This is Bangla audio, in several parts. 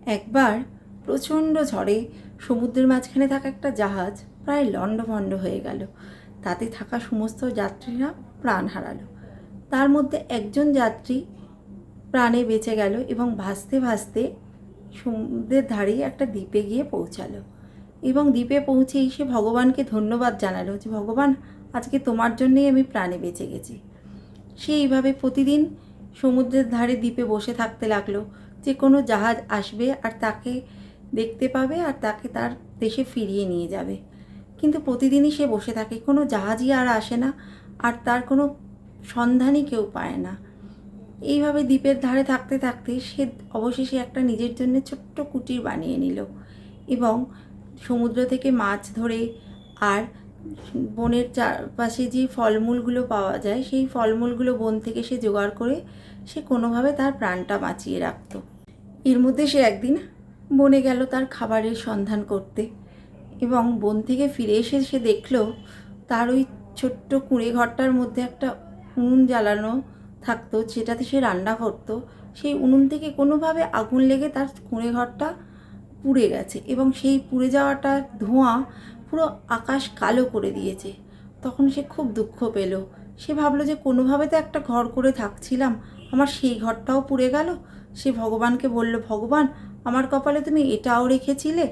একবার প্রচণ্ড ঝড়ে সমুদ্রের মাঝখানে থাকা একটা জাহাজ প্রায় লণ্ডভণ্ড হয়ে গেল। তাতে থাকা সমস্ত যাত্রীরা প্রাণ হারালো। তার মধ্যে একজন যাত্রী প্রাণে বেঁচে গেল এবং ভাসতে ভাসতে সমুদ্রের ধারে একটা দ্বীপে গিয়ে পৌঁছালো। এবং দ্বীপে পৌঁছেই সে ভগবানকে ধন্যবাদ জানালো যে ভগবান, আজকে তোমার জন্যেই আমি প্রাণে বেঁচে গেছি। সে এইভাবে প্রতিদিন সমুদ্রের ধারে দ্বীপে বসে থাকতে লাগলো, যে কোনো জাহাজ আসবে আর তাকে দেখতে পাবে আর তাকে তার দেশে ফিরিয়ে নিয়ে যাবে। কিন্তু প্রতিদিনই সে বসে থাকে, কোনো জাহাজই আর আসে না, আর তার কোনো সন্ধানই কেউ পায় না। এইভাবে দ্বীপের ধারে থাকতে থাকতে সে অবশেষে একটা নিজের জন্য ছোট্ট কুটির বানিয়ে নিল এবং সমুদ্র থেকে মাছ ধরে আর বনের চারপাশে যে ফলমূলগুলো পাওয়া যায় সেই ফলমূলগুলো বন থেকে সে জোগাড় করে সে কোনোভাবে তার প্রাণটা বাঁচিয়ে রাখত। এর মধ্যে সে একদিন বনে গেল তার খাবারের সন্ধান করতে এবং বন থেকে ফিরে এসে সে দেখল তার ওই ছোট্ট কুঁড়ে ঘরটার মধ্যে একটা উনুন জ্বালানো থাকতো, যেটাতে সে রান্না করতো। সেই উনুন থেকে কোনোভাবে আগুন লেগে তার কুঁড়ে ঘরটা পুড়ে গেছে এবং সেই পুড়ে যাওয়াটা ধোঁয়া পুরো আকাশ কালো করে দিয়েছে। তখন সে খুব দুঃখ পেল। সে ভাবলো যে কোনোভাবে তো একটা ঘর করে থাকছিলাম, আমার সেই ঘরটাও পুড়ে গেল। সে ভগবানকে বলল, ভগবান, আমার কপালে তুমি এটাও রেখেছিলে।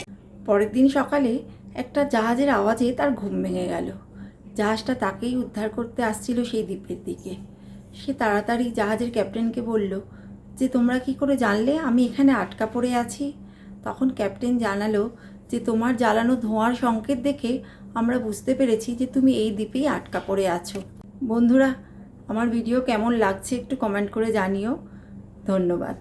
পরের দিন সকালে একটা জাহাজের আওয়াজে তার ঘুম ভেঙে গেল। জাহাজটা তাকেই উদ্ধার করতে আসছিল সেই দ্বীপের দিকে। সে তাড়াতাড়ি জাহাজের ক্যাপ্টেনকে বলল যে তোমরা কি করে জানলে আমি এখানে আটকা পড়ে আছি? তখন ক্যাপ্টেন জানালো যে তোমার জ্বালানো ধোঁয়ার সংকেত দেখে আমরা বুঝতে পেরেছি যে তুমি এই দ্বীপেই আটকা পড়ে আছো। বন্ধুরা, আমার ভিডিও কেমন লাগছে একটু কমেন্ট করে জানিও। ধন্যবাদ।